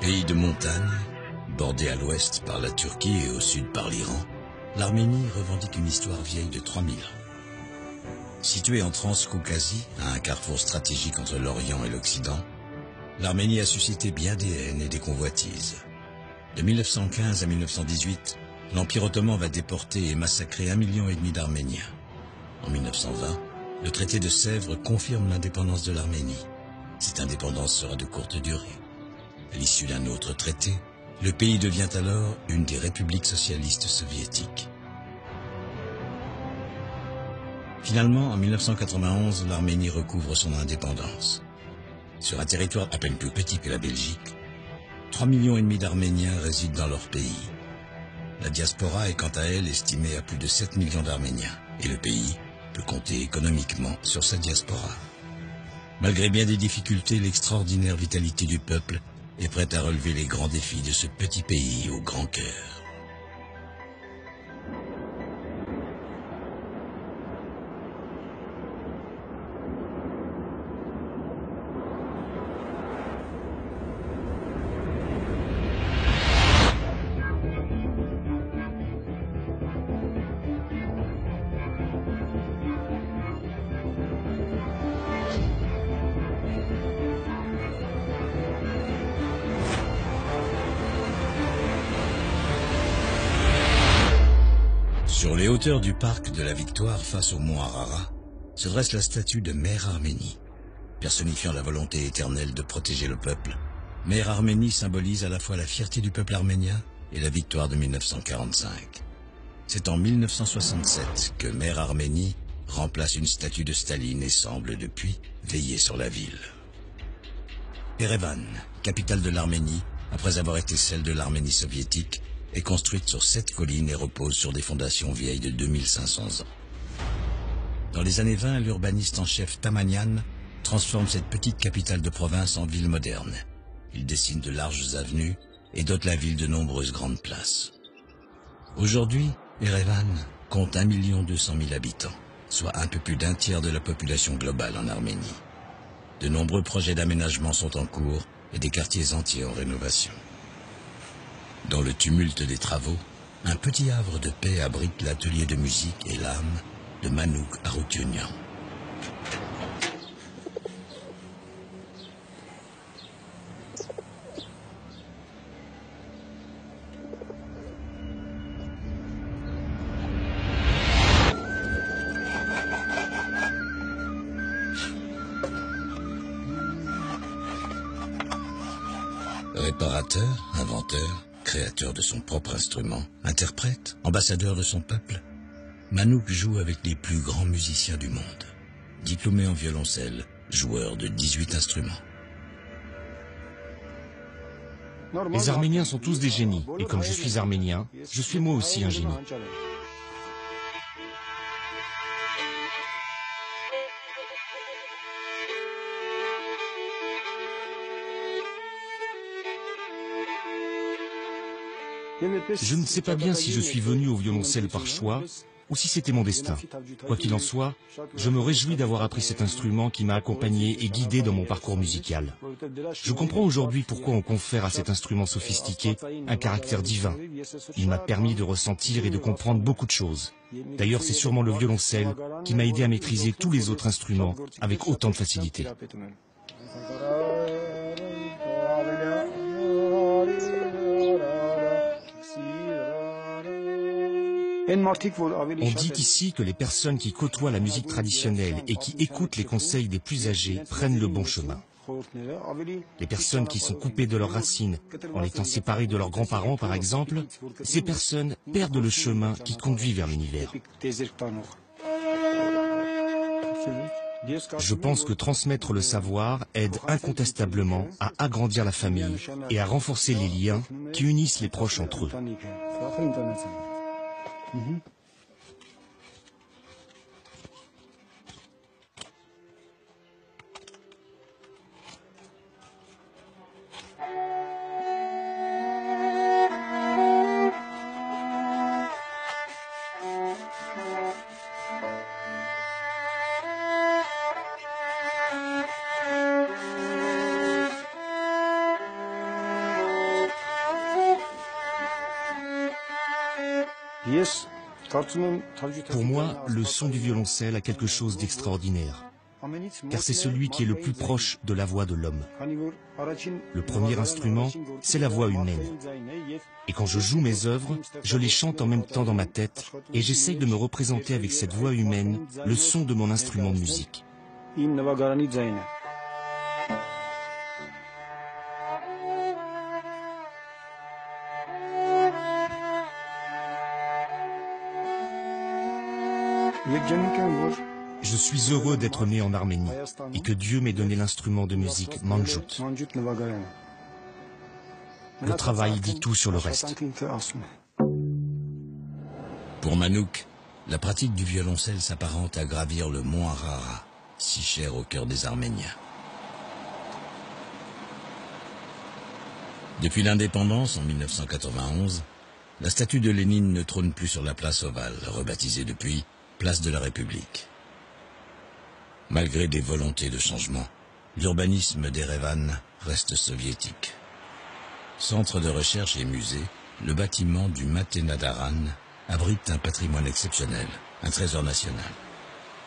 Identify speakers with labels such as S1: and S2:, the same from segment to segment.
S1: Pays de montagne, bordé à l'ouest par la Turquie et au sud par l'Iran, l'Arménie revendique une histoire vieille de 3000 ans. Située en Transcaucasie, à un carrefour stratégique entre l'Orient et l'Occident, l'Arménie a suscité bien des haines et des convoitises. De 1915 à 1918, l'Empire ottoman va déporter et massacrer 1,5 million d'Arméniens. En 1920, le traité de Sèvres confirme l'indépendance de l'Arménie. Cette indépendance sera de courte durée. À l'issue d'un autre traité, le pays devient alors une des républiques socialistes soviétiques. Finalement, en 1991, l'Arménie recouvre son indépendance. Sur un territoire à peine plus petit que la Belgique, 3,5 millions d'Arméniens résident dans leur pays. La diaspora est quant à elle estimée à plus de 7 millions d'Arméniens, et le pays peut compter économiquement sur sa diaspora. Malgré bien des difficultés, l'extraordinaire vitalité du peuple est prête à relever les grands défis de ce petit pays au grand cœur. Sur les hauteurs du parc de la Victoire face au mont Ararat, se dresse la statue de Mère Arménie. Personnifiant la volonté éternelle de protéger le peuple, Mère Arménie symbolise à la fois la fierté du peuple arménien et la victoire de 1945. C'est en 1967 que Mère Arménie remplace une statue de Staline et semble depuis veiller sur la ville. Erevan, capitale de l'Arménie, après avoir été celle de l'Arménie soviétique, est construite sur 7 collines et repose sur des fondations vieilles de 2500 ans. Dans les années 20, l'urbaniste en chef Tamanian transforme cette petite capitale de province en ville moderne. Il dessine de larges avenues et dote la ville de nombreuses grandes places. Aujourd'hui, Erevan compte 1 200 000 habitants, soit un peu plus d'un tiers de la population globale en Arménie. De nombreux projets d'aménagement sont en cours et des quartiers entiers en rénovation. Dans le tumulte des travaux, un petit havre de paix abrite l'atelier de musique et l'âme de Manouk Aroutionian. Réparateur, inventeur, créateur de son propre instrument, interprète, ambassadeur de son peuple, Manouk joue avec les plus grands musiciens du monde. Diplômé en violoncelle, joueur de 18 instruments.
S2: Les Arméniens sont tous des génies, et comme je suis arménien, je suis moi aussi un génie. Je ne sais pas bien si je suis venu au violoncelle par choix ou si c'était mon destin. Quoi qu'il en soit, je me réjouis d'avoir appris cet instrument qui m'a accompagné et guidé dans mon parcours musical. Je comprends aujourd'hui pourquoi on confère à cet instrument sophistiqué un caractère divin. Il m'a permis de ressentir et de comprendre beaucoup de choses. D'ailleurs, c'est sûrement le violoncelle qui m'a aidé à maîtriser tous les autres instruments avec autant de facilité. On dit ici que les personnes qui côtoient la musique traditionnelle et qui écoutent les conseils des plus âgés prennent le bon chemin. Les personnes qui sont coupées de leurs racines, en étant séparées de leurs grands-parents par exemple, ces personnes perdent le chemin qui conduit vers l'univers. Je pense que transmettre le savoir aide incontestablement à agrandir la famille et à renforcer les liens qui unissent les proches entre eux. Pour moi, le son du violoncelle a quelque chose d'extraordinaire, car c'est celui qui est le plus proche de la voix de l'homme. Le premier instrument, c'est la voix humaine. Et quand je joue mes œuvres, je les chante en même temps dans ma tête, et j'essaye de me représenter avec cette voix humaine le son de mon instrument de musique. Je suis heureux d'être né en Arménie et que Dieu m'ait donné l'instrument de musique manjout. Le travail dit tout sur le reste.
S1: Pour Manouk, la pratique du violoncelle s'apparente à gravir le mont Arara, si cher au cœur des Arméniens. Depuis l'indépendance, en 1991, la statue de Lénine ne trône plus sur la place ovale, rebaptisée depuis Place de la République. Malgré des volontés de changement, l'urbanisme d'Erevan reste soviétique. Centre de recherche et musée, le bâtiment du Matenadaran abrite un patrimoine exceptionnel, un trésor national.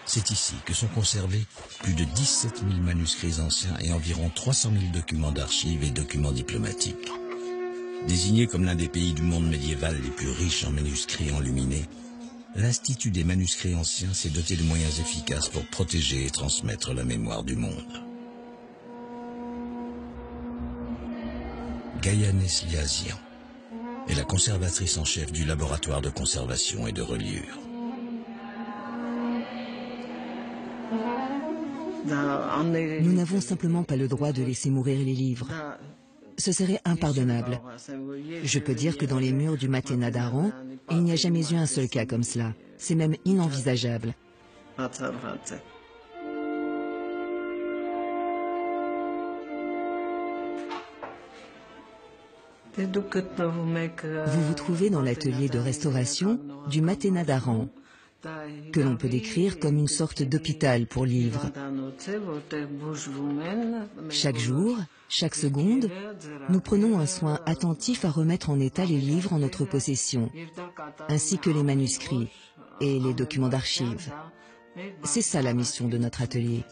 S1: C'est ici que sont conservés plus de 17 000 manuscrits anciens et environ 300 000 documents d'archives et documents diplomatiques. Désigné comme l'un des pays du monde médiéval les plus riches en manuscrits enluminés, l'Institut des manuscrits anciens s'est doté de moyens efficaces pour protéger et transmettre la mémoire du monde. Gaïa Nesliazian est la conservatrice en chef du laboratoire de conservation et de reliure.
S3: Nous n'avons simplement pas le droit de laisser mourir les livres. Ce serait impardonnable. Je peux dire que dans les murs du Matenadaran, il n'y a jamais eu un seul cas comme cela. C'est même inenvisageable. Vous vous trouvez dans l'atelier de restauration du Matenadaran, que l'on peut décrire comme une sorte d'hôpital pour livres. Chaque jour, chaque seconde, nous prenons un soin attentif à remettre en état les livres en notre possession, ainsi que les manuscrits et les documents d'archives. C'est ça la mission de notre atelier.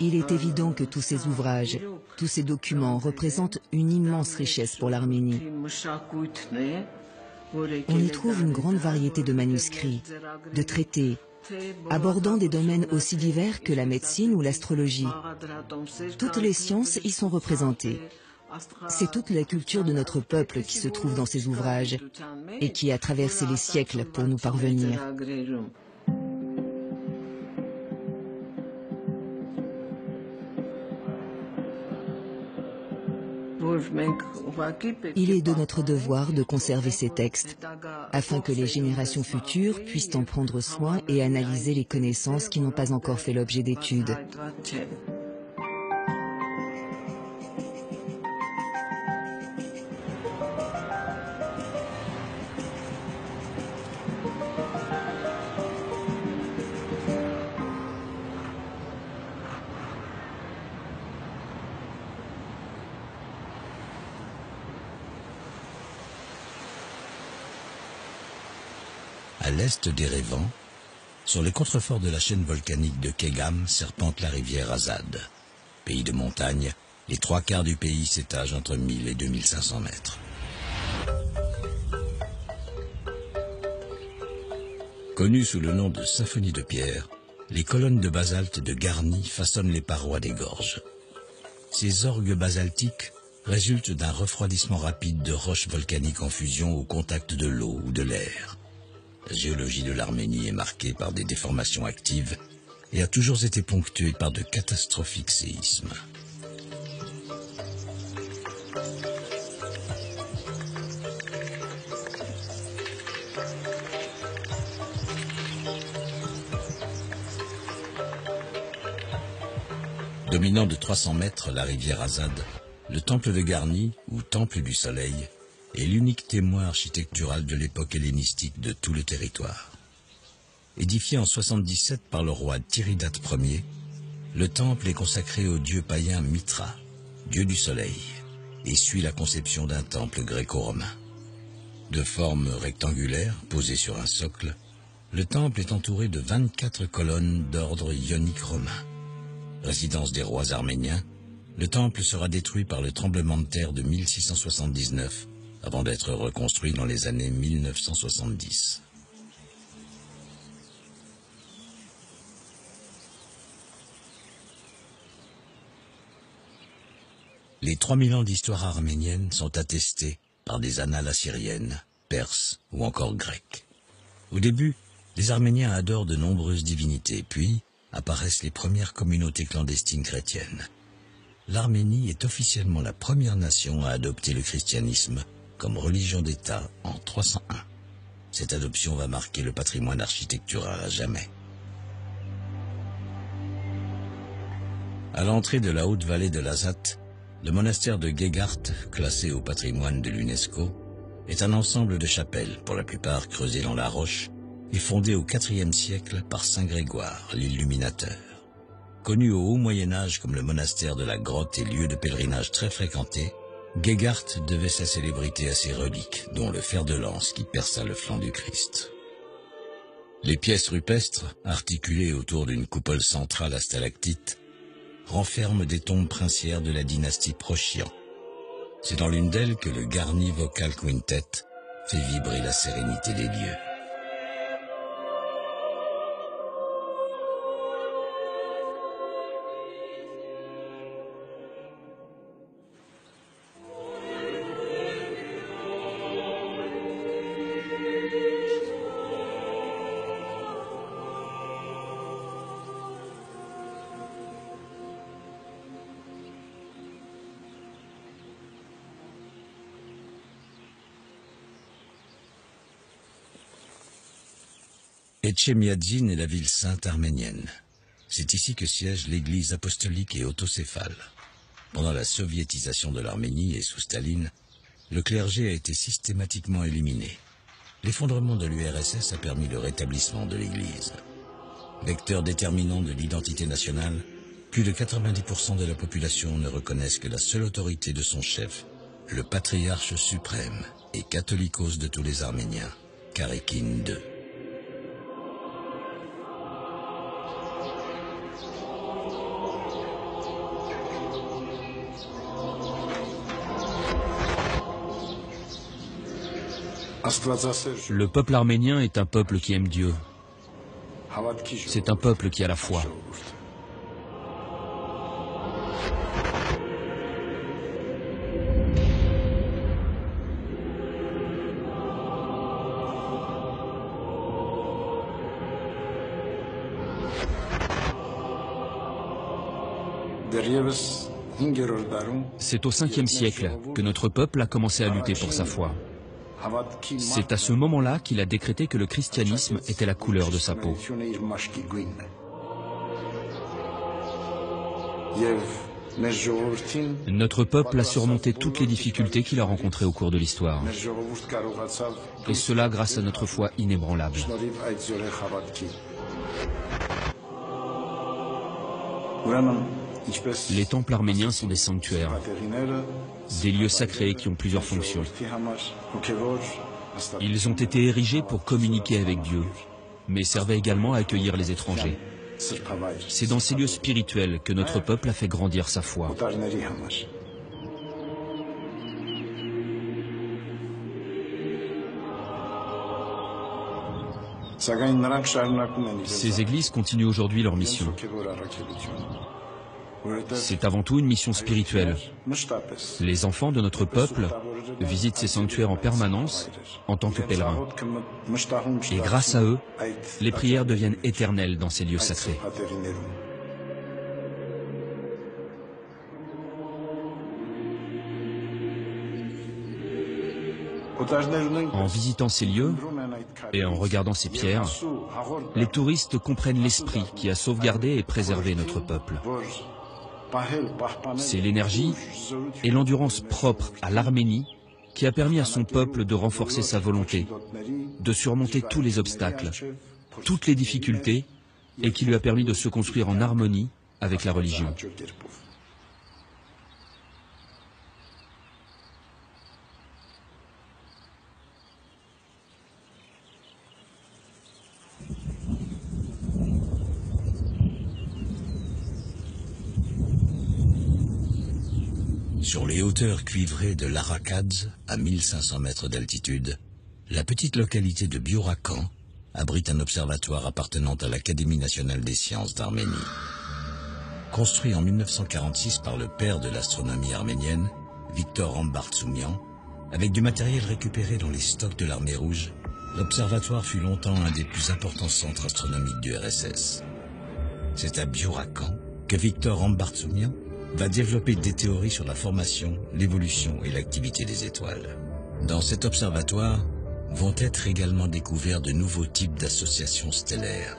S3: Il est évident que tous ces ouvrages, tous ces documents représentent une immense richesse pour l'Arménie. On y trouve une grande variété de manuscrits, de traités, abordant des domaines aussi divers que la médecine ou l'astrologie. Toutes les sciences y sont représentées. C'est toute la culture de notre peuple qui se trouve dans ces ouvrages et qui a traversé les siècles pour nous parvenir. Il est de notre devoir de conserver ces textes, afin que les générations futures puissent en prendre soin et analyser les connaissances qui n'ont pas encore fait l'objet d'études.
S1: À l'est d'Erevan, sur les contreforts de la chaîne volcanique de Kegam, serpente la rivière Azad. Pays de montagne, les 3/4 du pays s'étagent entre 1000 et 2500 mètres. Connues sous le nom de symphonie de pierre, les colonnes de basalte de Garni façonnent les parois des gorges. Ces orgues basaltiques résultent d'un refroidissement rapide de roches volcaniques en fusion au contact de l'eau ou de l'air. La géologie de l'Arménie est marquée par des déformations actives et a toujours été ponctuée par de catastrophiques séismes. Dominant de 300 mètres la rivière Azad, le temple de Garni, ou temple du soleil, est l'unique témoin architectural de l'époque hellénistique de tout le territoire. Édifié en 77 par le roi Tiridate Ier, le temple est consacré au dieu païen Mitra, dieu du soleil, et suit la conception d'un temple gréco-romain. De forme rectangulaire, posé sur un socle, le temple est entouré de 24 colonnes d'ordre ionique romain. Résidence des rois arméniens, le temple sera détruit par le tremblement de terre de 1679, avant d'être reconstruit dans les années 1970. Les 3000 ans d'histoire arménienne sont attestés par des annales assyriennes, perses ou encore grecques. Au début, les Arméniens adorent de nombreuses divinités, puis apparaissent les premières communautés clandestines chrétiennes. L'Arménie est officiellement la première nation à adopter le christianisme comme religion d'État en 301. Cette adoption va marquer le patrimoine architectural à jamais. À l'entrée de la haute vallée de l'Azat, le monastère de Gegart, classé au patrimoine de l'UNESCO, est un ensemble de chapelles, pour la plupart creusées dans la roche, et fondé au IVe siècle par Saint Grégoire, l'Illuminateur. Connu au haut Moyen-Âge comme le monastère de la grotte et lieu de pèlerinage très fréquenté, Gegart devait sa célébrité à ses reliques, dont le fer de lance qui perça le flanc du Christ. Les pièces rupestres, articulées autour d'une coupole centrale à stalactites, renferment des tombes princières de la dynastie Procyon. C'est dans l'une d'elles que le Garni Vocal Quintet fait vibrer la sérénité des lieux. Etchemiadzin est la ville sainte arménienne. C'est ici que siège l'église apostolique et autocéphale. Pendant la soviétisation de l'Arménie et sous Staline, le clergé a été systématiquement éliminé. L'effondrement de l'URSS a permis le rétablissement de l'église. Vecteur déterminant de l'identité nationale, plus de 90% de la population ne reconnaissent que la seule autorité de son chef, le patriarche suprême et catholicos de tous les Arméniens, Karekin II.
S2: Le peuple arménien est un peuple qui aime Dieu. C'est un peuple qui a la foi. C'est au 5e siècle que notre peuple a commencé à lutter pour sa foi. C'est à ce moment-là qu'il a décrété que le christianisme était la couleur de sa peau. Notre peuple a surmonté toutes les difficultés qu'il a rencontrées au cours de l'histoire. Et cela grâce à notre foi inébranlable. Les temples arméniens sont des sanctuaires, des lieux sacrés qui ont plusieurs fonctions. Ils ont été érigés pour communiquer avec Dieu, mais servaient également à accueillir les étrangers. C'est dans ces lieux spirituels que notre peuple a fait grandir sa foi. Ces églises continuent aujourd'hui leur mission. C'est avant tout une mission spirituelle. Les enfants de notre peuple visitent ces sanctuaires en permanence en tant que pèlerins. Et grâce à eux, les prières deviennent éternelles dans ces lieux sacrés. En visitant ces lieux et en regardant ces pierres, les touristes comprennent l'esprit qui a sauvegardé et préservé notre peuple.
S4: C'est l'énergie et l'endurance propre à l'Arménie qui a permis à son peuple de renforcer sa volonté, de surmonter tous les obstacles, toutes les difficultés, et qui lui a permis de se construire en harmonie avec la religion.
S1: Sur les hauteurs cuivrées de l'Arakadz, à 1500 mètres d'altitude, la petite localité de Biorakhan abrite un observatoire appartenant à l'Académie nationale des sciences d'Arménie. Construit en 1946 par le père de l'astronomie arménienne, Victor Ambartsoumian, avec du matériel récupéré dans les stocks de l'armée rouge, l'observatoire fut longtemps un des plus importants centres astronomiques du RSS. C'est à Biorakhan que Victor Ambartsoumian va développer des théories sur la formation, l'évolution et l'activité des étoiles. Dans cet observatoire vont être également découverts de nouveaux types d'associations stellaires,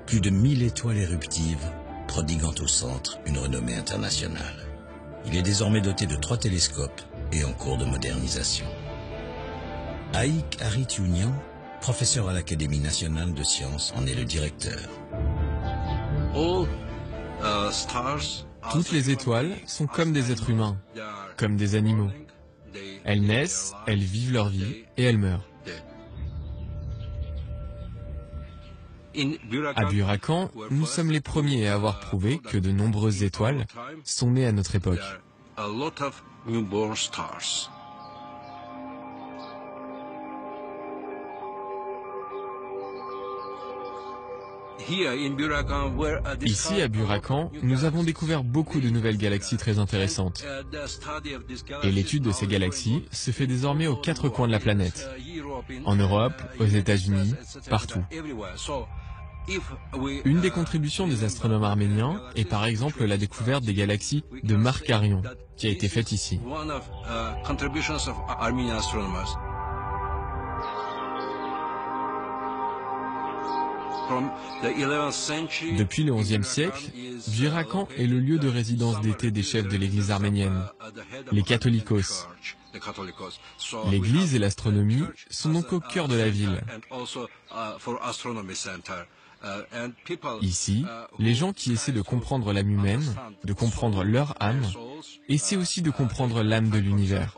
S1: plus de 1000 étoiles éruptives, prodiguant au centre une renommée internationale. Il est désormais doté de 3 télescopes et en cours de modernisation. Aïk Harit-Younian, professeur à l'Académie nationale de sciences, en est le directeur.
S5: Toutes les étoiles sont comme des êtres humains, comme des animaux. Elles naissent, elles vivent leur vie et elles meurent. À Biorakhan, nous sommes les premiers à avoir prouvé que de nombreuses étoiles sont nées à notre époque. Ici, à Biorakhan, nous avons découvert beaucoup de nouvelles galaxies très intéressantes. Et l'étude de ces galaxies se fait désormais aux 4 coins de la planète. En Europe, aux États-Unis, partout. Une des contributions des astronomes arméniens est par exemple la découverte des galaxies de Markarion, qui a été faite ici. Depuis le XIe siècle, Biorakhan est le lieu de résidence d'été des chefs de l'église arménienne, les catholicos. L'église et l'astronomie sont donc au cœur de la ville. Ici, les gens qui essaient de comprendre l'âme humaine, de comprendre leur âme, essaient aussi de comprendre l'âme de l'univers.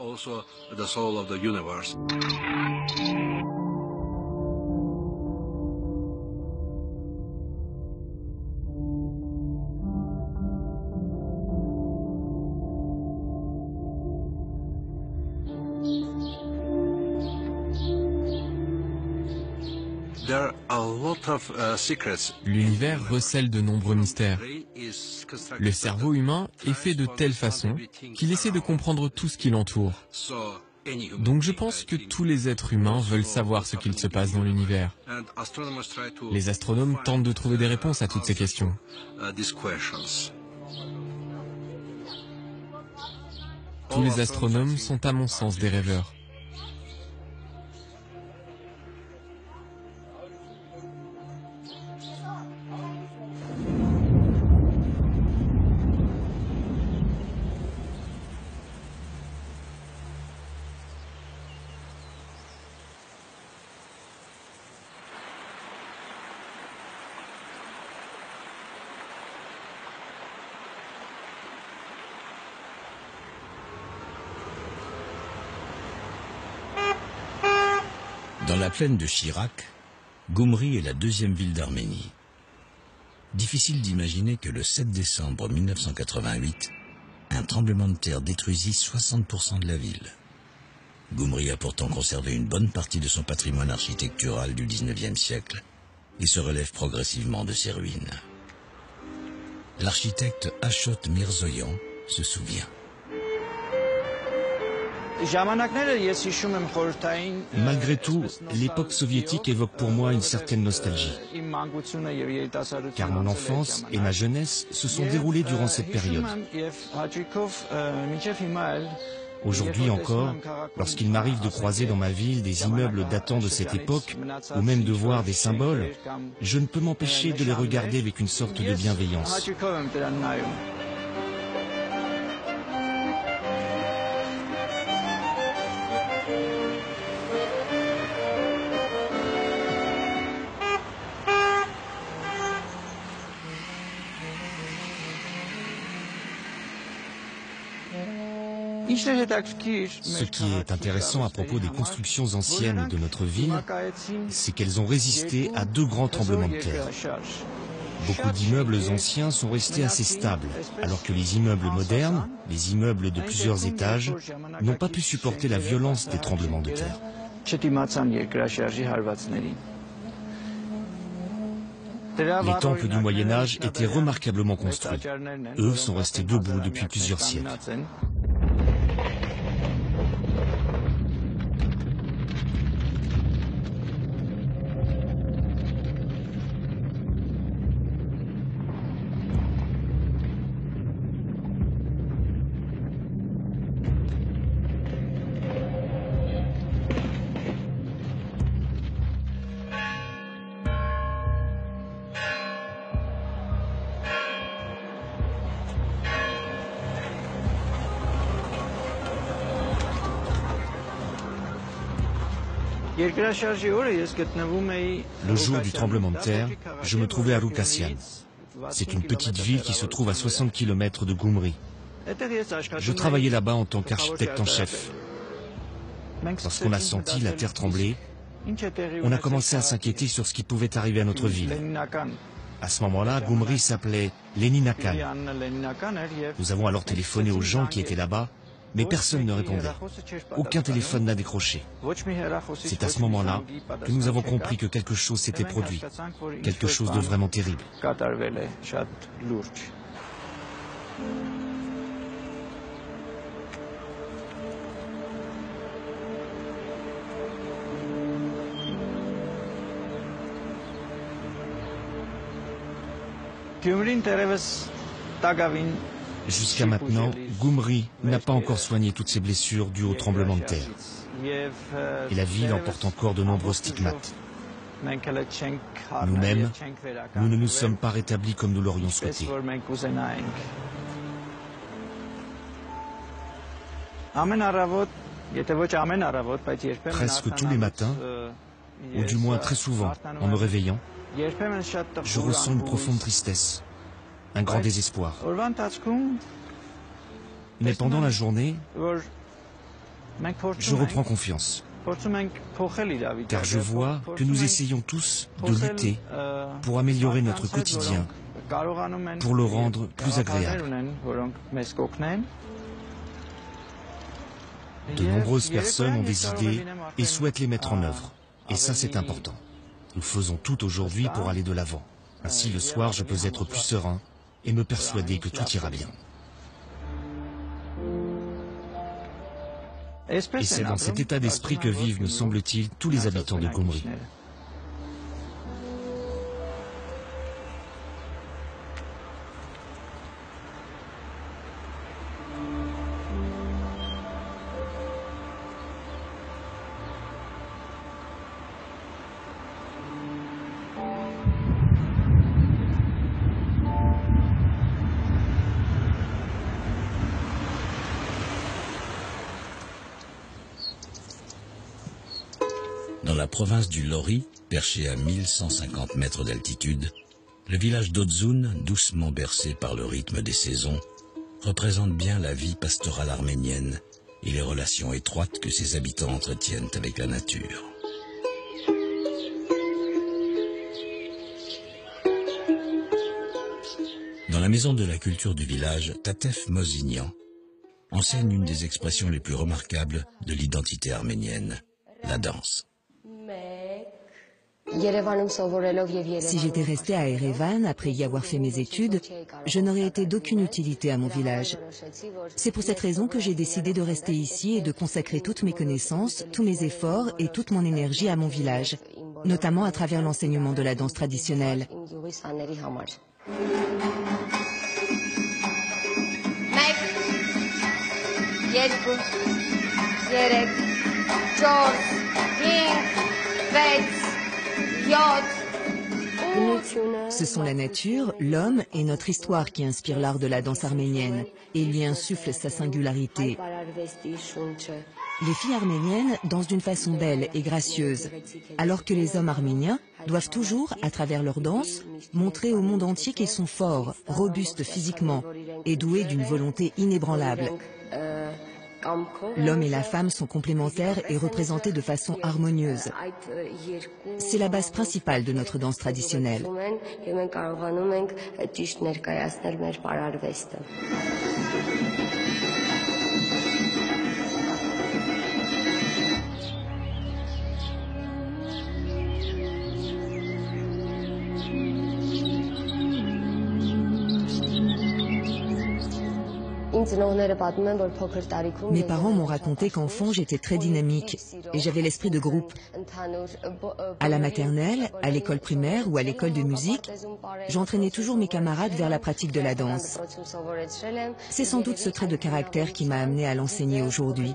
S5: L'univers recèle de nombreux mystères. Le cerveau humain est fait de telle façon qu'il essaie de comprendre tout ce qui l'entoure. Donc je pense que tous les êtres humains veulent savoir ce qu'il se passe dans l'univers. Les astronomes tentent de trouver des réponses à toutes ces questions. Tous les astronomes sont à mon sens des rêveurs.
S1: Dans la plaine de Chirac, Goumri est la 2e ville d'Arménie. Difficile d'imaginer que le 7 décembre 1988, un tremblement de terre détruisit 60% de la ville. Goumri a pourtant conservé une bonne partie de son patrimoine architectural du 19e siècle et se relève progressivement de ses ruines. L'architecte Ashot Mirzoyan se souvient.
S2: Malgré tout, l'époque soviétique évoque pour moi une certaine nostalgie. Car mon enfance et ma jeunesse se sont déroulées durant cette période. Aujourd'hui encore, lorsqu'il m'arrive de croiser dans ma ville des immeubles datant de cette époque, ou même de voir des symboles, je ne peux m'empêcher de les regarder avec une sorte de bienveillance. Ce qui est intéressant à propos des constructions anciennes de notre ville, c'est qu'elles ont résisté à 2 grands tremblements de terre. Beaucoup d'immeubles anciens sont restés assez stables, alors que les immeubles modernes, les immeubles de plusieurs étages, n'ont pas pu supporter la violence des tremblements de terre. Les temples du Moyen-Âge étaient remarquablement construits. Eux sont restés debout depuis plusieurs siècles. Le jour du tremblement de terre, je me trouvais à Rukassian. C'est une petite ville qui se trouve à 60 km de Gyumri. Je travaillais là-bas en tant qu'architecte en chef. Lorsqu'on a senti la terre trembler, on a commencé à s'inquiéter sur ce qui pouvait arriver à notre ville. À ce moment-là, Gyumri s'appelait Leninakan. Nous avons alors téléphoné aux gens qui étaient là-bas, mais personne ne répondait. Aucun téléphone n'a décroché. C'est à ce moment-là que nous avons compris que quelque chose s'était produit, quelque chose de vraiment terrible. Jusqu'à maintenant, Gyumri n'a pas encore soigné toutes ses blessures dues au tremblement de terre. Et la ville en porte encore de nombreux stigmates. Nous-mêmes, nous ne nous sommes pas rétablis comme nous l'aurions souhaité. Presque tous les matins, ou du moins très souvent, en me réveillant, je ressens une profonde tristesse, un grand désespoir. Mais pendant la journée, je reprends confiance, car je vois que nous essayons tous de lutter pour améliorer notre quotidien, pour le rendre plus agréable. De nombreuses personnes ont des idées et souhaitent les mettre en œuvre. Et ça, c'est important. Nous faisons tout aujourd'hui pour aller de l'avant. Ainsi, le soir, je peux être plus serein et me persuader que tout ira bien. Et c'est dans cet état d'esprit que vivent, me semble-t-il, tous les habitants de Gyumri.
S1: Dans la province du Lori, perché à 1150 mètres d'altitude, le village d'Odzun, doucement bercé par le rythme des saisons, représente bien la vie pastorale arménienne et les relations étroites que ses habitants entretiennent avec la nature. Dans la maison de la culture du village, Tatef Mozignan enseigne une des expressions les plus remarquables de l'identité arménienne, la danse.
S3: Si j'étais restée à Erevan après y avoir fait mes études, je n'aurais été d'aucune utilité à mon village. C'est pour cette raison que j'ai décidé de rester ici et de consacrer toutes mes connaissances, tous mes efforts et toute mon énergie à mon village, notamment à travers l'enseignement de la danse traditionnelle. Ce sont la nature, l'homme et notre histoire qui inspirent l'art de la danse arménienne et lui insufflent sa singularité. Les filles arméniennes dansent d'une façon belle et gracieuse, alors que les hommes arméniens doivent toujours, à travers leur danse, montrer au monde entier qu'ils sont forts, robustes physiquement et doués d'une volonté inébranlable. L'homme et la femme sont complémentaires et représentés de façon harmonieuse. C'est la base principale de notre danse traditionnelle. Mes parents m'ont raconté qu'enfant, j'étais très dynamique et j'avais l'esprit de groupe. À la maternelle, à l'école primaire ou à l'école de musique, j'entraînais toujours mes camarades vers la pratique de la danse. C'est sans doute ce trait de caractère qui m'a amené à l'enseigner aujourd'hui.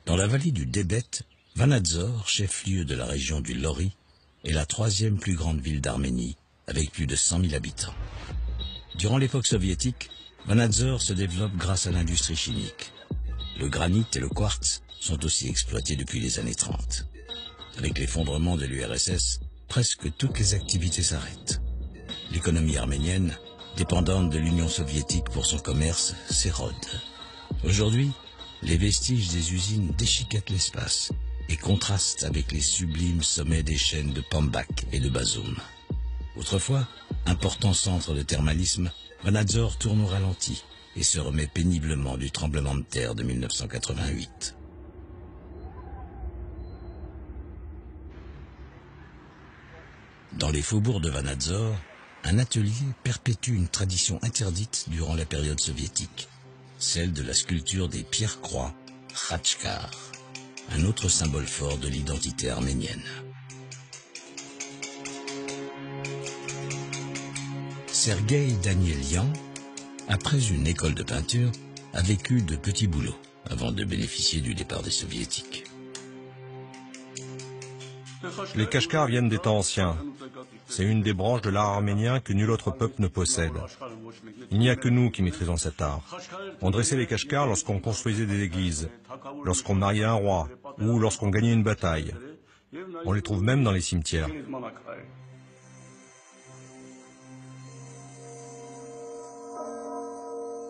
S1: Dans la vallée du Debet, Vanadzor, chef-lieu de la région du Lori, est la troisième plus grande ville d'Arménie, avec plus de 100 000 habitants. Durant l'époque soviétique, Vanadzor se développe grâce à l'industrie chimique. Le granit et le quartz sont aussi exploités depuis les années 30. Avec l'effondrement de l'URSS, presque toutes les activités s'arrêtent. L'économie arménienne, dépendante de l'Union soviétique pour son commerce, s'érode. Aujourd'hui, les vestiges des usines déchiquettent l'espace et contrastent avec les sublimes sommets des chaînes de Pambak et de Bazoum. Autrefois, important centre de thermalisme, Vanadzor tourne au ralenti et se remet péniblement du tremblement de terre de 1988. Dans les faubourgs de Vanadzor, un atelier perpétue une tradition interdite durant la période soviétique, celle de la sculpture des pierres-croix, Khachkar, un autre symbole fort de l'identité arménienne. Sergueï Danielian, après une école de peinture, a vécu de petits boulots avant de bénéficier du départ des soviétiques.
S6: Les Khachkars viennent des temps anciens. C'est une des branches de l'art arménien que nul autre peuple ne possède. Il n'y a que nous qui maîtrisons cet art. On dressait les Khachkars lorsqu'on construisait des églises, lorsqu'on mariait un roi ou lorsqu'on gagnait une bataille. On les trouve même dans les cimetières.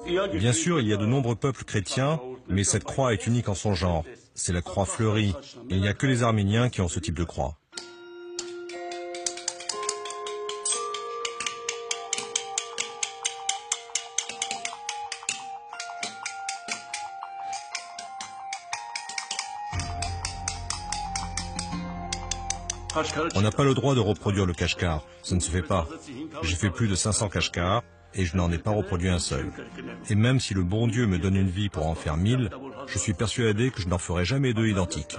S6: Bien sûr, il y a de nombreux peuples chrétiens, mais cette croix est unique en son genre. C'est la croix fleurie. Il n'y a que les Arméniens qui ont ce type de croix. On n'a pas le droit de reproduire le Khachkar. Ça ne se fait pas. J'ai fait plus de 500 Khachkars et je n'en ai pas reproduit un seul. Et même si le bon Dieu me donne une vie pour en faire 1000, je suis persuadé que je n'en ferai jamais deux identiques.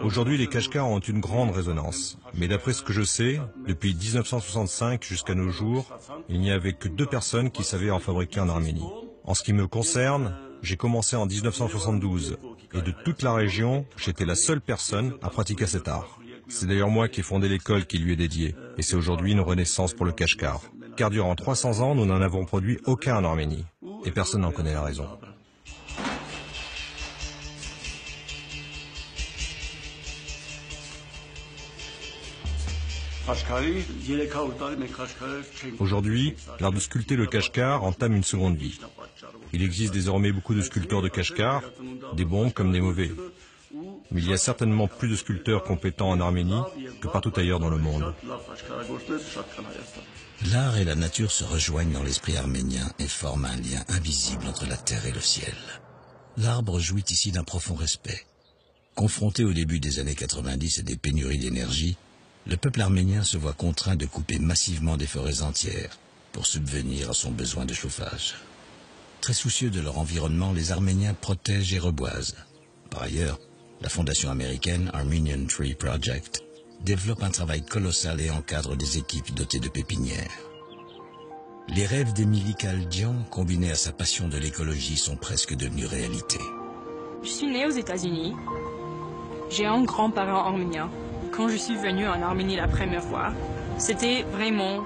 S6: Aujourd'hui, les Khachkars ont une grande résonance. Mais d'après ce que je sais, depuis 1965 jusqu'à nos jours, il n'y avait que 2 personnes qui savaient en fabriquer en Arménie. En ce qui me concerne, j'ai commencé en 1972. Et de toute la région, j'étais la seule personne à pratiquer cet art. C'est d'ailleurs moi qui ai fondé l'école qui lui est dédiée. Et c'est aujourd'hui une renaissance pour le Khachkar. Car durant 300 ans, nous n'en avons produit aucun en Arménie. Et personne n'en connaît la raison. Aujourd'hui, l'art de sculpter le Khachkar entame une seconde vie. Il existe désormais beaucoup de sculpteurs de Khachkar, des bons comme des mauvais. Mais il y a certainement plus de sculpteurs compétents en Arménie que partout ailleurs dans le monde.
S1: L'art et la nature se rejoignent dans l'esprit arménien et forment un lien invisible entre la terre et le ciel. L'arbre jouit ici d'un profond respect. Confronté au début des années 90 à des pénuries d'énergie, le peuple arménien se voit contraint de couper massivement des forêts entières pour subvenir à son besoin de chauffage. Très soucieux de leur environnement, les Arméniens protègent et reboisent. Par ailleurs, la fondation américaine Armenian Tree Project développe un travail colossal et encadre des équipes dotées de pépinières. Les rêves d'Émilie Kaldjian, combinés à sa passion de l'écologie, sont presque devenus réalité.
S7: Je suis née aux États-Unis. J'ai un grand-parent arménien. Quand je suis venue en Arménie la première fois, c'était vraiment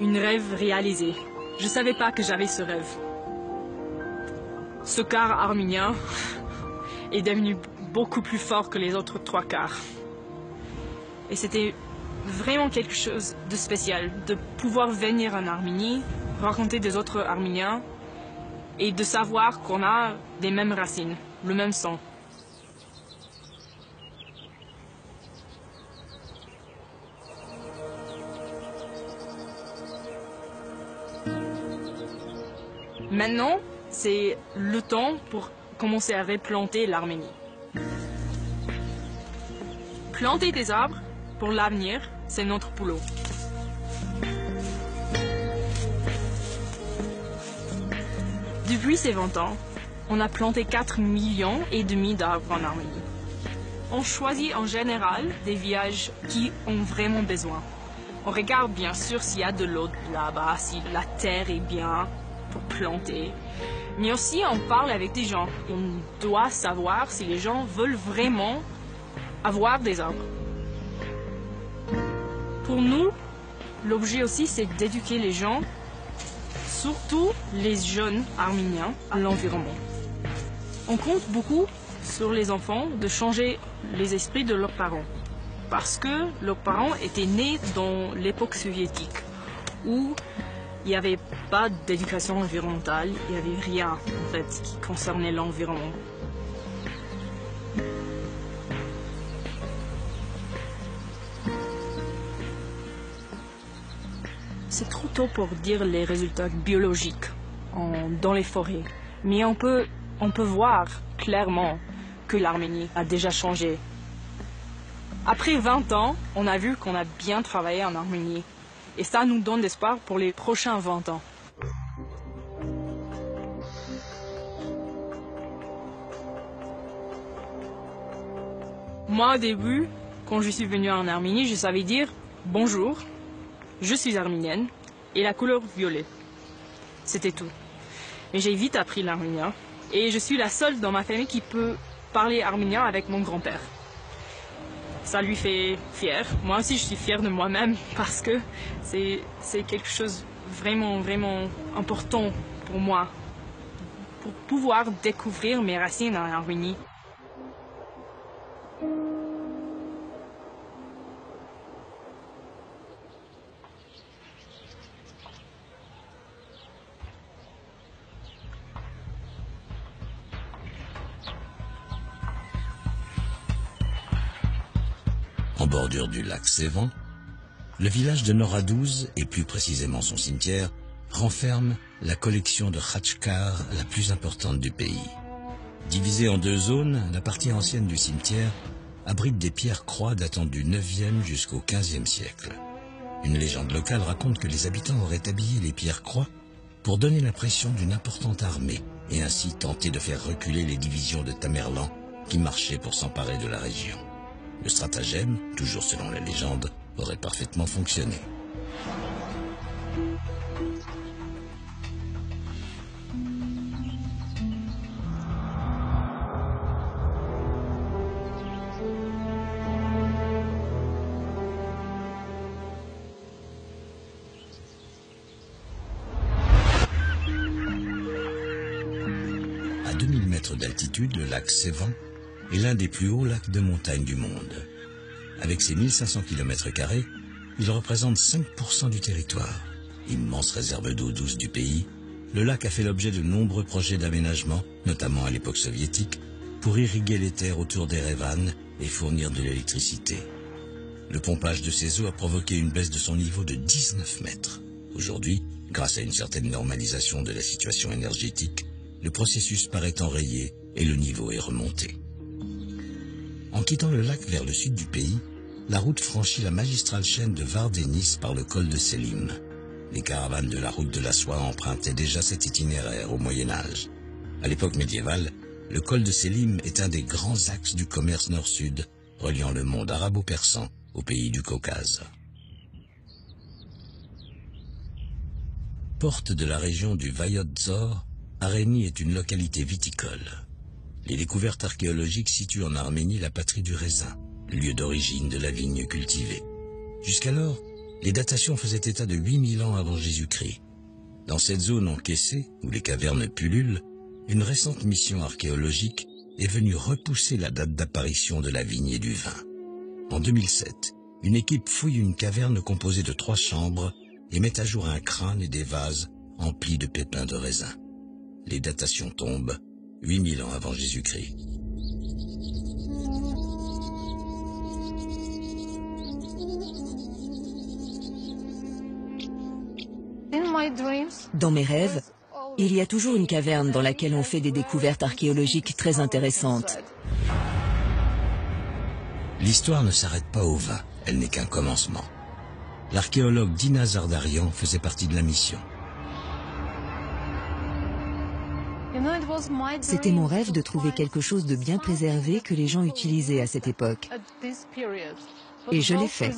S7: un rêve réalisé. Je ne savais pas que j'avais ce rêve. Ce quart arménien est devenu beaucoup plus fort que les autres 3 quarts. Et c'était vraiment quelque chose de spécial, de pouvoir venir en Arménie, rencontrer des autres Arméniens et de savoir qu'on a les mêmes racines, le même sang. Maintenant, c'est le temps pour commencer à replanter l'Arménie. Planter des arbres pour l'avenir, c'est notre boulot. Depuis ces 20 ans, on a planté 4,5 millions d'arbres en Arménie. On choisit en général des villages qui ont vraiment besoin. On regarde bien sûr s'il y a de l'eau là-bas, si la terre est bien pour planter. Mais aussi on parle avec des gens. On doit savoir si les gens veulent vraiment avoir des arbres. Pour nous, l'objet aussi, c'est d'éduquer les gens, surtout les jeunes arméniens, à l'environnement. On compte beaucoup sur les enfants de changer les esprits de leurs parents. Parce que leurs parents étaient nés dans l'époque soviétique, où il n'y avait pas d'éducation environnementale, il n'y avait rien en fait qui concernait l'environnement. C'est trop tôt pour dire les résultats biologiques dans les forêts, mais on peut voir clairement que l'Arménie a déjà changé. Après 20 ans, on a vu qu'on a bien travaillé en Arménie, et ça nous donne l'espoir pour les prochains 20 ans. Moi, au début, quand je suis venue en Arménie, je savais dire « Bonjour, je suis arménienne et la couleur violet ». C'était tout. Mais j'ai vite appris l'arménien et je suis la seule dans ma famille qui peut parler arménien avec mon grand-père. Ça lui fait fier. Moi aussi, je suis fière de moi-même parce que c'est quelque chose vraiment, vraiment important pour moi, pour pouvoir découvrir mes racines en Arménie.
S1: En bordure du lac Sevan, le village de Noradouz, et plus précisément son cimetière, renferme la collection de Khachkar la plus importante du pays. Divisée en 2 zones, la partie ancienne du cimetière abrite des pierres-croix datant du 9e jusqu'au 15e siècle. Une légende locale raconte que les habitants auraient habillé les pierres-croix pour donner l'impression d'une importante armée et ainsi tenter de faire reculer les divisions de Tamerlan qui marchaient pour s'emparer de la région. Le stratagème, toujours selon la légende, aurait parfaitement fonctionné. À 2000 mètres d'altitude, le lac Sevan est l'un des plus hauts lacs de montagne du monde. Avec ses 1500 km², il représente 5% du territoire. Immense réserve d'eau douce du pays, le lac a fait l'objet de nombreux projets d'aménagement, notamment à l'époque soviétique, pour irriguer les terres autour d'Erevan et fournir de l'électricité. Le pompage de ces eaux a provoqué une baisse de son niveau de 19 mètres. Aujourd'hui, grâce à une certaine normalisation de la situation énergétique, le processus paraît enrayé et le niveau est remonté. En quittant le lac vers le sud du pays, la route franchit la magistrale chaîne de Vardenis par le col de Selim. Les caravanes de la route de la soie empruntaient déjà cet itinéraire au Moyen-Âge. À l'époque médiévale, le col de Selim est un des grands axes du commerce nord-sud, reliant le monde arabo-persan au pays du Caucase. Porte de la région du Vayot Dzor, Areni est une localité viticole. Les découvertes archéologiques situent en Arménie la patrie du raisin, lieu d'origine de la vigne cultivée. Jusqu'alors, les datations faisaient état de 8000 ans avant Jésus-Christ. Dans cette zone encaissée, où les cavernes pullulent, une récente mission archéologique est venue repousser la date d'apparition de la vigne et du vin. En 2007, une équipe fouille une caverne composée de 3 chambres et met à jour un crâne et des vases emplis de pépins de raisin. Les datations tombent 8000 ans avant Jésus-Christ.
S3: Dans mes rêves, il y a toujours une caverne dans laquelle on fait des découvertes archéologiques très intéressantes.
S1: L'histoire ne s'arrête pas au vin, elle n'est qu'un commencement. L'archéologue Dina Zardarian faisait partie de la mission.
S3: C'était mon rêve de trouver quelque chose de bien préservé que les gens utilisaient à cette époque. Et je l'ai fait.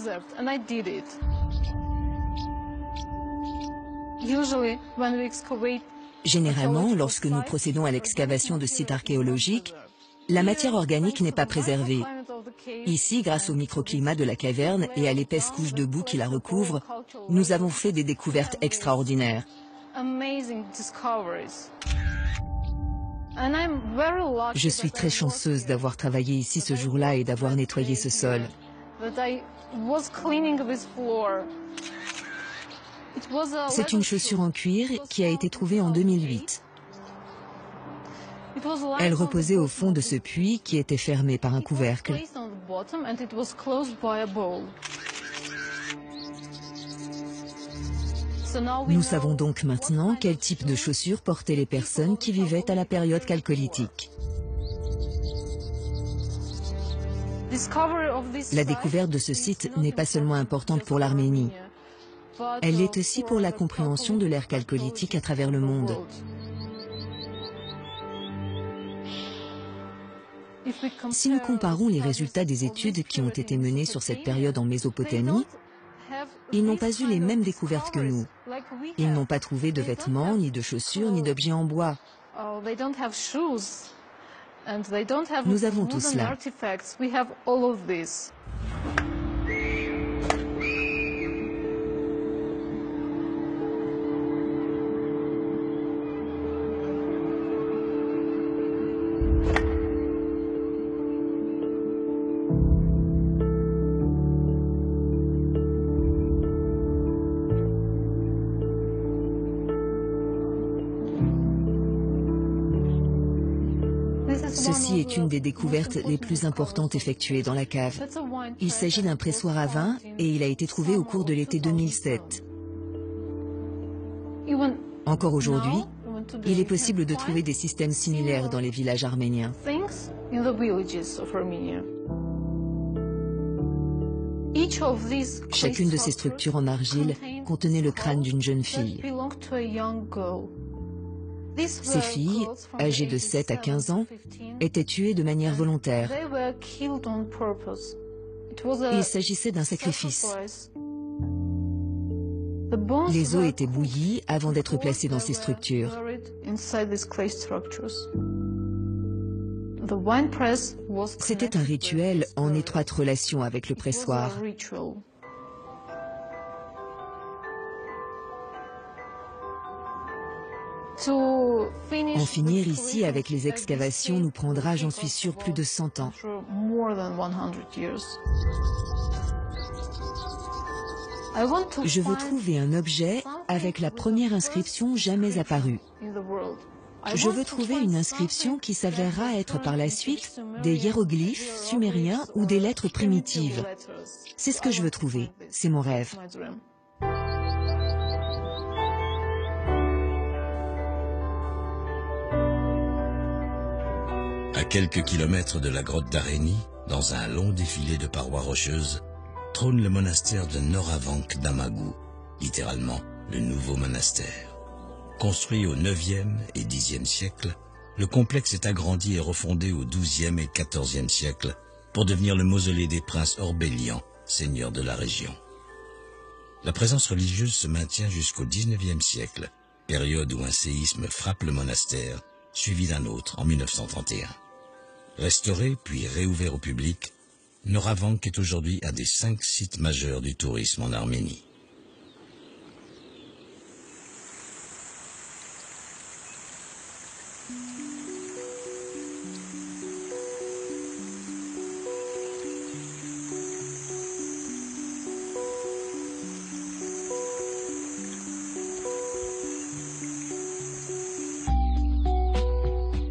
S3: Généralement, lorsque nous procédons à l'excavation de sites archéologiques, la matière organique n'est pas préservée. Ici, grâce au microclimat de la caverne et à l'épaisse couche de boue qui la recouvre, nous avons fait des découvertes extraordinaires. Je suis très chanceuse d'avoir travaillé ici ce jour-là et d'avoir nettoyé ce sol. C'est une chaussure en cuir qui a été trouvée en 2008. Elle reposait au fond de ce puits qui était fermé par un couvercle. Nous savons donc maintenant quel type de chaussures portaient les personnes qui vivaient à la période chalcolithique. La découverte de ce site n'est pas seulement importante pour l'Arménie. Elle l'est aussi pour la compréhension de l'ère chalcolithique à travers le monde. Si nous comparons les résultats des études qui ont été menées sur cette période en Mésopotamie, ils n'ont pas eu les mêmes découvertes que nous. Ils n'ont pas trouvé de vêtements, ni de chaussures, ni d'objets en bois. Nous avons tout cela. Ceci est une des découvertes les plus importantes effectuées dans la cave. Il s'agit d'un pressoir à vin et il a été trouvé au cours de l'été 2007. Encore aujourd'hui, il est possible de trouver des systèmes similaires dans les villages arméniens. Chacune de ces structures en argile contenait le crâne d'une jeune fille. Ces filles, âgées de 7 à 15 ans, étaient tuées de manière volontaire. Il s'agissait d'un sacrifice. Les os étaient bouillis avant d'être placés dans ces structures. C'était un rituel en étroite relation avec le pressoir. En finir ici avec les excavations nous prendra, j'en suis sûre, plus de 100 ans. Je veux trouver un objet avec la première inscription jamais apparue. Je veux trouver une inscription qui s'avérera être par la suite des hiéroglyphes sumériens ou des lettres primitives. C'est ce que je veux trouver, c'est mon rêve.
S1: À quelques kilomètres de la grotte d'Areni, dans un long défilé de parois rocheuses, trône le monastère de Noravank d'Amagou, littéralement le nouveau monastère. Construit au 9e et 10e siècle, le complexe est agrandi et refondé au XIIe et XIVe siècle pour devenir le mausolée des princes orbélians, seigneurs de la région. La présence religieuse se maintient jusqu'au XIXe siècle, période où un séisme frappe le monastère, suivi d'un autre en 1931. Restauré puis réouvert au public, Noravank est aujourd'hui un des 5 sites majeurs du tourisme en Arménie.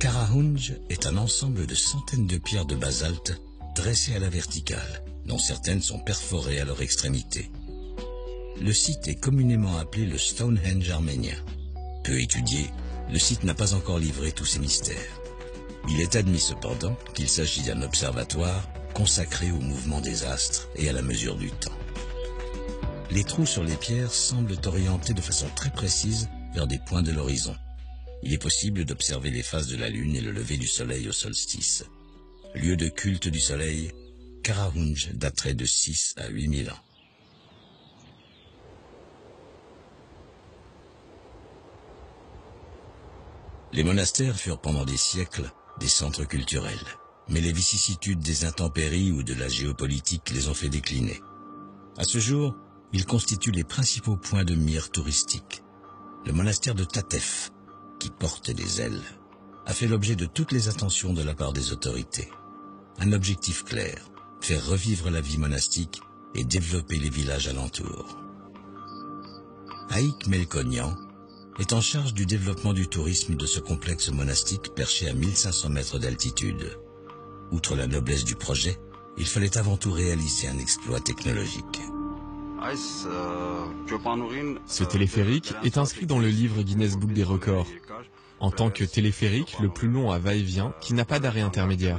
S1: Karahounj est un ensemble de centaines de pierres de basalte dressées à la verticale, dont certaines sont perforées à leur extrémité. Le site est communément appelé le Stonehenge arménien. Peu étudié, le site n'a pas encore livré tous ses mystères. Il est admis cependant qu'il s'agit d'un observatoire consacré au mouvement des astres et à la mesure du temps. Les trous sur les pierres semblent orientés de façon très précise vers des points de l'horizon. Il est possible d'observer les phases de la Lune et le lever du Soleil au solstice. Lieu de culte du Soleil, Karahounj daterait de 6 à 8 000 ans. Les monastères furent pendant des siècles des centres culturels, mais les vicissitudes des intempéries ou de la géopolitique les ont fait décliner. À ce jour, ils constituent les principaux points de mire touristiques. Le monastère de Tatef, qui porte des ailes, a fait l'objet de toutes les attentions de la part des autorités. Un objectif clair, faire revivre la vie monastique et développer les villages alentours. Haïk Melkonian est en charge du développement du tourisme de ce complexe monastique perché à 1500 mètres d'altitude. Outre la noblesse du projet, il fallait avant tout réaliser un exploit technologique.
S5: Ce téléphérique est inscrit dans le livre Guinness Book des records, en tant que téléphérique le plus long à va-et-vient qui n'a pas d'arrêt intermédiaire.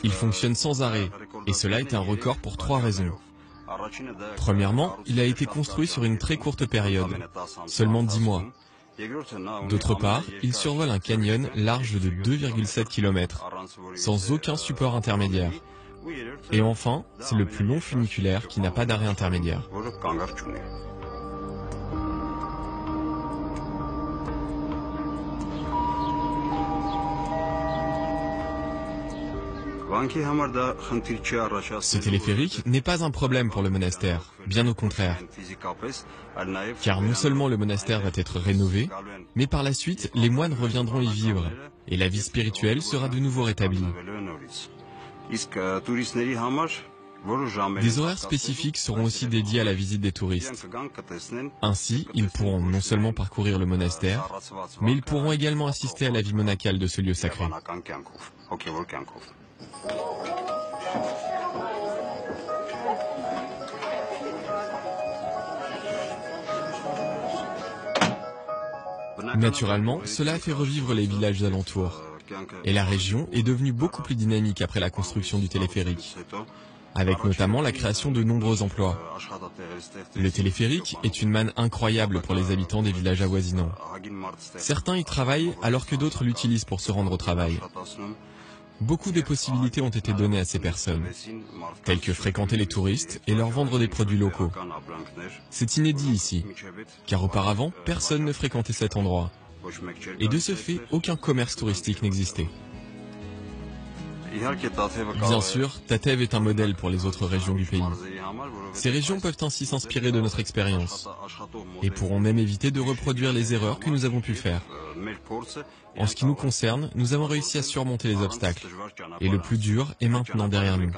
S5: Il fonctionne sans arrêt, et cela est un record pour 3 raisons. Premièrement, il a été construit sur une très courte période, seulement 10 mois. D'autre part, il survole un canyon large de 2,7 km, sans aucun support intermédiaire. Et enfin, c'est le plus long funiculaire qui n'a pas d'arrêt intermédiaire. Ce téléphérique n'est pas un problème pour le monastère, bien au contraire. Car non seulement le monastère va être rénové, mais par la suite, les moines reviendront y vivre, et la vie spirituelle sera de nouveau rétablie. Des horaires spécifiques seront aussi dédiés à la visite des touristes. Ainsi, ils pourront non seulement parcourir le monastère, mais ils pourront également assister à la vie monacale de ce lieu sacré. Naturellement, cela a fait revivre les villages alentours. Et la région est devenue beaucoup plus dynamique après la construction du téléphérique, avec notamment la création de nombreux emplois. Le téléphérique est une manne incroyable pour les habitants des villages avoisinants. Certains y travaillent alors que d'autres l'utilisent pour se rendre au travail. Beaucoup de possibilités ont été données à ces personnes, telles que fréquenter les touristes et leur vendre des produits locaux. C'est inédit ici, car auparavant, personne ne fréquentait cet endroit. Et de ce fait, aucun commerce touristique n'existait. Bien sûr, Tatev est un modèle pour les autres régions du pays. Ces régions peuvent ainsi s'inspirer de notre expérience et pourront même éviter de reproduire les erreurs que nous avons pu faire. En ce qui nous concerne, nous avons réussi à surmonter les obstacles et le plus dur est maintenant derrière nous.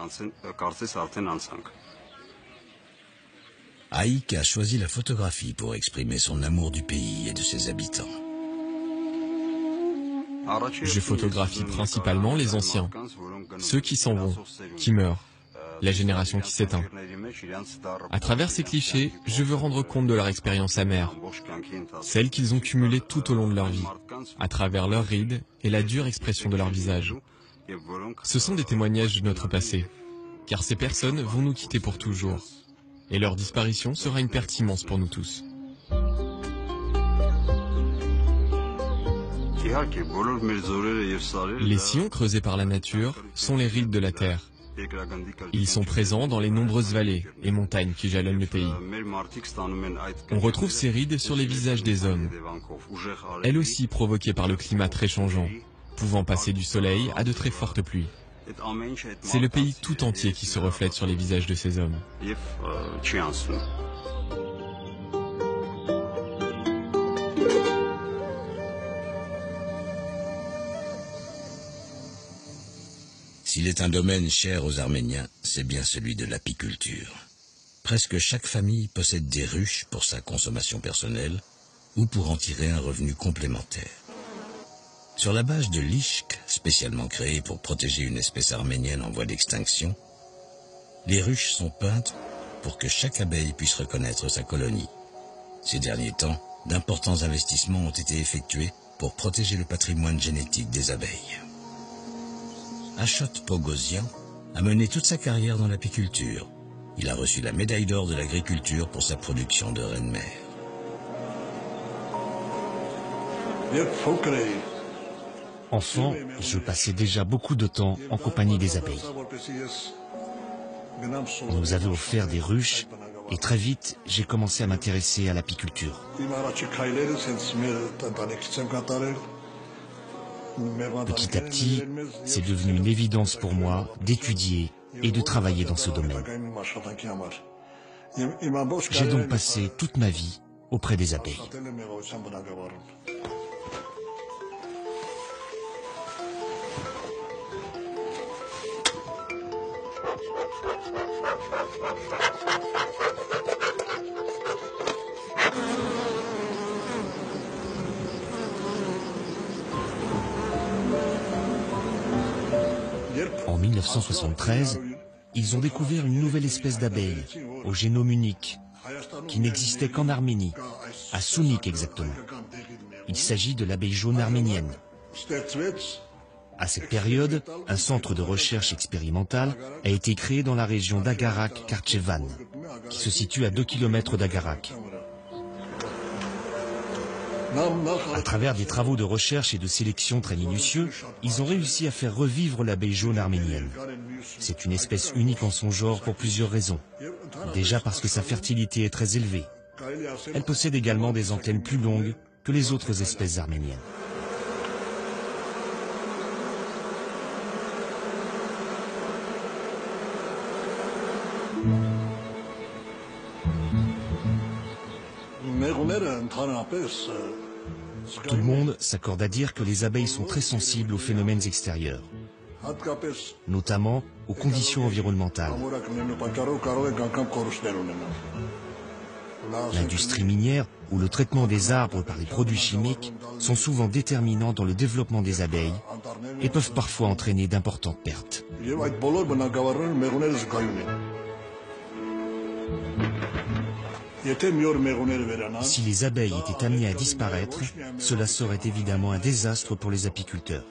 S1: Haïk a choisi la photographie pour exprimer son amour du pays et de ses habitants.
S5: Je photographie principalement les anciens, ceux qui s'en vont, qui meurent, la génération qui s'éteint. À travers ces clichés, je veux rendre compte de leur expérience amère, celle qu'ils ont cumulée tout au long de leur vie, à travers leurs rides et la dure expression de leur visage. Ce sont des témoignages de notre passé, car ces personnes vont nous quitter pour toujours, et leur disparition sera une perte immense pour nous tous. Les sillons creusés par la nature sont les rides de la terre. Ils sont présents dans les nombreuses vallées et montagnes qui jalonnent le pays. On retrouve ces rides sur les visages des hommes, elles aussi provoquées par le climat très changeant, pouvant passer du soleil à de très fortes pluies. C'est le pays tout entier qui se reflète sur les visages de ces hommes.
S1: S'il est un domaine cher aux Arméniens, c'est bien celui de l'apiculture. Presque chaque famille possède des ruches pour sa consommation personnelle ou pour en tirer un revenu complémentaire. Sur la base de l'ishk, spécialement créé pour protéger une espèce arménienne en voie d'extinction, les ruches sont peintes pour que chaque abeille puisse reconnaître sa colonie. Ces derniers temps, d'importants investissements ont été effectués pour protéger le patrimoine génétique des abeilles. Ashot Pogosian a mené toute sa carrière dans l'apiculture. Il a reçu la médaille d'or de l'agriculture pour sa production de reines-mères.
S2: Enfant, je passais déjà beaucoup de temps en compagnie des abeilles. On nous avait offert des ruches et très vite, j'ai commencé à m'intéresser à l'apiculture. Petit à petit, c'est devenu une évidence pour moi d'étudier et de travailler dans ce domaine. J'ai donc passé toute ma vie auprès des abeilles. En 1973, ils ont découvert une nouvelle espèce d'abeille, au génome unique, qui n'existait qu'en Arménie, à Sounik exactement. Il s'agit de l'abeille jaune arménienne. À cette période, un centre de recherche expérimentale a été créé dans la région d'Agarak-Karchevan, qui se situe à 2 km d'Agarak. À travers des travaux de recherche et de sélection très minutieux, ils ont réussi à faire revivre l'abeille jaune arménienne. C'est une espèce unique en son genre pour plusieurs raisons. Déjà parce que sa fertilité est très élevée. Elle possède également des antennes plus longues que les autres espèces arméniennes. Tout le monde s'accorde à dire que les abeilles sont très sensibles aux phénomènes extérieurs, notamment aux conditions environnementales. L'industrie minière ou le traitement des arbres par les produits chimiques sont souvent déterminants dans le développement des abeilles et peuvent parfois entraîner d'importantes pertes. Si les abeilles étaient amenées à disparaître, cela serait évidemment un désastre pour les apiculteurs.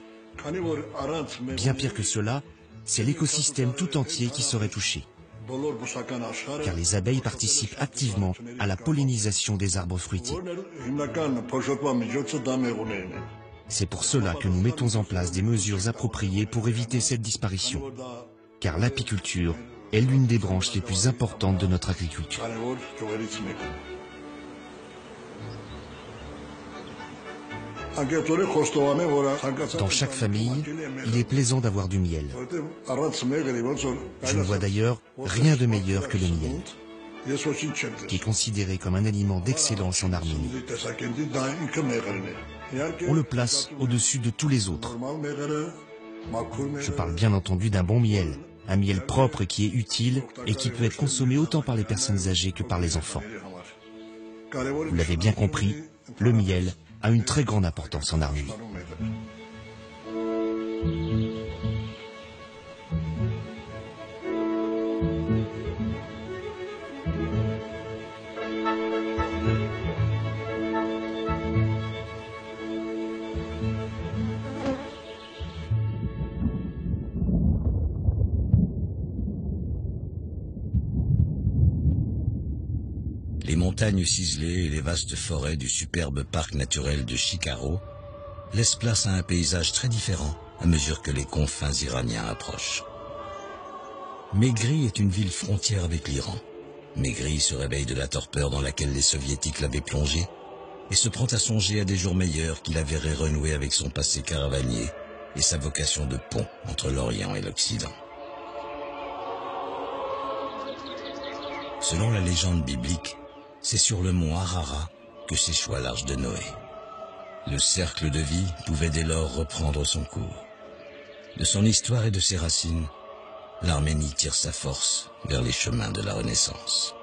S2: Bien pire que cela, c'est l'écosystème tout entier qui serait touché, car les abeilles participent activement à la pollinisation des arbres fruitiers. C'est pour cela que nous mettons en place des mesures appropriées pour éviter cette disparition, car l'apiculture est l'une des branches les plus importantes de notre agriculture. Dans chaque famille, il est plaisant d'avoir du miel. Je ne vois d'ailleurs rien de meilleur que le miel, qui est considéré comme un aliment d'excellence en Arménie. On le place au-dessus de tous les autres. Je parle bien entendu d'un bon miel, un miel propre qui est utile et qui peut être consommé autant par les personnes âgées que par les enfants. Vous l'avez bien compris, le miel a une très grande importance en Arménie.
S1: Les montagnes ciselées et les vastes forêts du superbe parc naturel de Chikaro laisse place à un paysage très différent à mesure que les confins iraniens approchent. Maigri est une ville frontière avec l'Iran. Maigri se réveille de la torpeur dans laquelle les soviétiques l'avaient plongé et se prend à songer à des jours meilleurs qu'il la verrait renouer avec son passé caravanier et sa vocation de pont entre l'Orient et l'Occident. Selon la légende biblique, c'est sur le mont Ararat que s'échoua l'arche de Noé. Le cercle de vie pouvait dès lors reprendre son cours. De son histoire et de ses racines, l'Arménie tire sa force vers les chemins de la Renaissance.